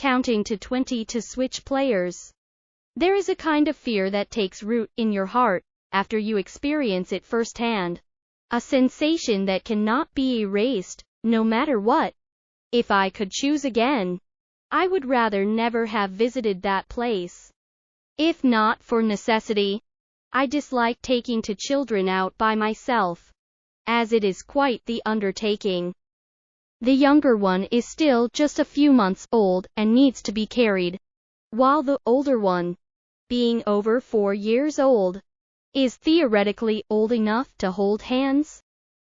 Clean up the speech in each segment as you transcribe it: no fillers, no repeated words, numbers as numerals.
counting to 20 to switch players. There is a kind of fear that takes root in your heart after you experience it firsthand. A sensation that cannot be erased, no matter what. If I could choose again, I would rather never have visited that place. If not for necessity, I dislike taking two children out by myself, as it is quite the undertaking. The younger one is still just a few months old and needs to be carried, while the older one, being over 4 years old, is theoretically old enough to hold hands,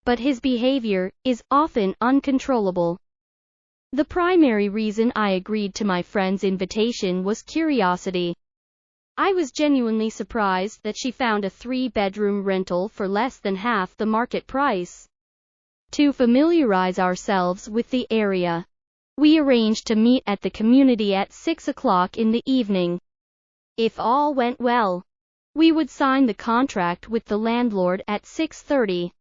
but his behavior is often uncontrollable. The primary reason I agreed to my friend's invitation was curiosity. I was genuinely surprised that she found a 3-bedroom rental for less than half the market price. To familiarize ourselves with the area, we arranged to meet at the community at 6 o'clock in the evening. If all went well, we would sign the contract with the landlord at 6:30.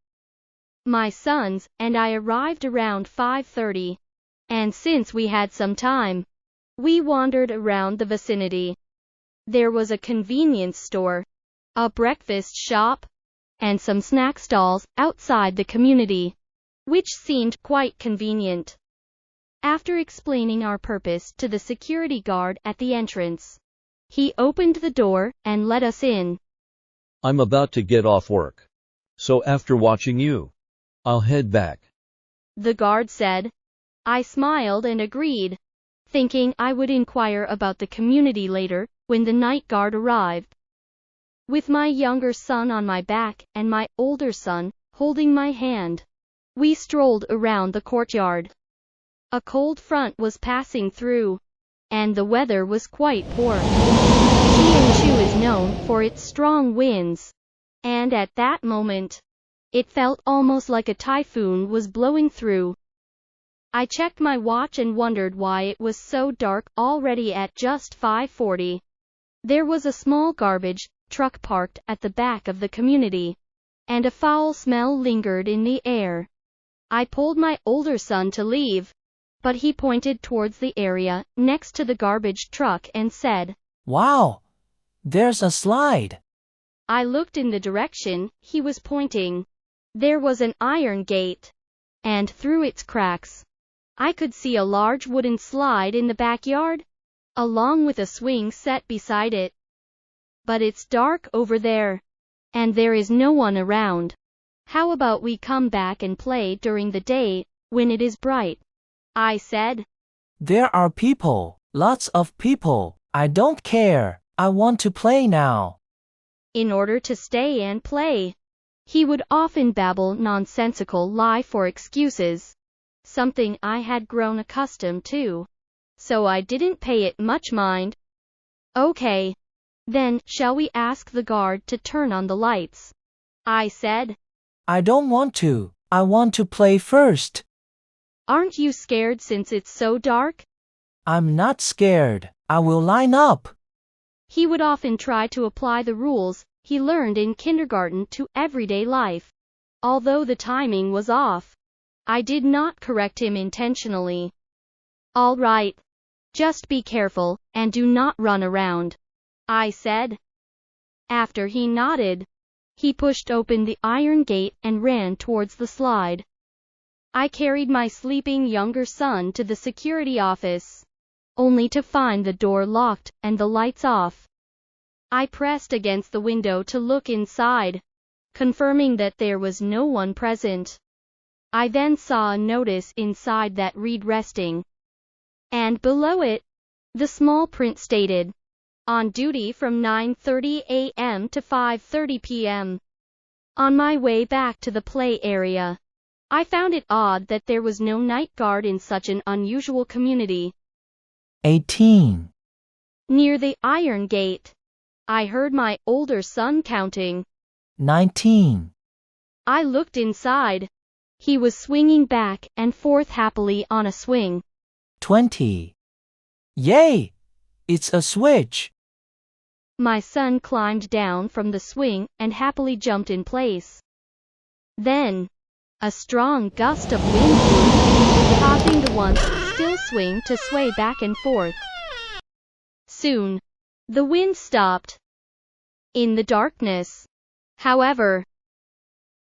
My sons and I arrived around 5:30, and since we had some time, we wandered around the vicinity. There was a convenience store, a breakfast shop, and some snack stalls outside the community, which seemed quite convenient. After explaining our purpose to the security guard at the entrance, he opened the door and let us in. I'm about to get off work, so after watching you, I'll head back, the guard said. I smiled and agreed, thinking I would inquire about the community later when the night guard arrived. With my younger son on my back and my older son holding my hand, we strolled around the courtyard. A cold front was passing through, and the weather was quite poor. Chiang-Chu is known for its strong winds, and at that moment, it felt almost like a typhoon was blowing through. I checked my watch and wondered why it was so dark already at just 5:40. There was a small garbage truck parked at the back of the community, and a foul smell lingered in the air. I pulled my older son to leave, but he pointed towards the area next to the garbage truck and said, "Wow, there's a slide." I looked in the direction he was pointing. There was an iron gate, and through its cracks, I could see a large wooden slide in the backyard, along with a swing set beside it. But it's dark over there, and there is no one around. How about we come back and play during the day, when it is bright? I said. There are people, lots of people. I don't care. I want to play now. In order to stay and play, he would often babble nonsensical lie for excuses, something I had grown accustomed to, so I didn't pay it much mind. Okay. Then, shall we ask the guard to turn on the lights? I said. I don't want to. I want to play first. Aren't you scared since it's so dark? I'm not scared. I will line up. He would often try to apply the rules he learned in kindergarten to everyday life. Although the timing was off, I did not correct him intentionally. All right. Just be careful, and do not run around, I said. After he nodded, he pushed open the iron gate and ran towards the slide. I carried my sleeping younger son to the security office, only to find the door locked and the lights off. I pressed against the window to look inside, confirming that there was no one present. I then saw a notice inside that read resting, and below it, the small print stated, on duty from 9:30 a.m. to 5:30 p.m. On my way back to the play area, I found it odd that there was no night guard in such an unusual community. 18. Near the iron gate, I heard my older son counting. 19. I looked inside. He was swinging back and forth happily on a swing. 20. Yay! It's a switch. My son climbed down from the swing and happily jumped in place. Then, a strong gust of wind blew, causing the once still swing to sway back and forth. Soon, the wind stopped. In the darkness, however,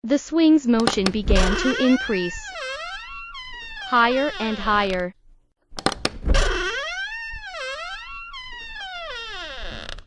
the swing's motion began to increase. Higher and higher.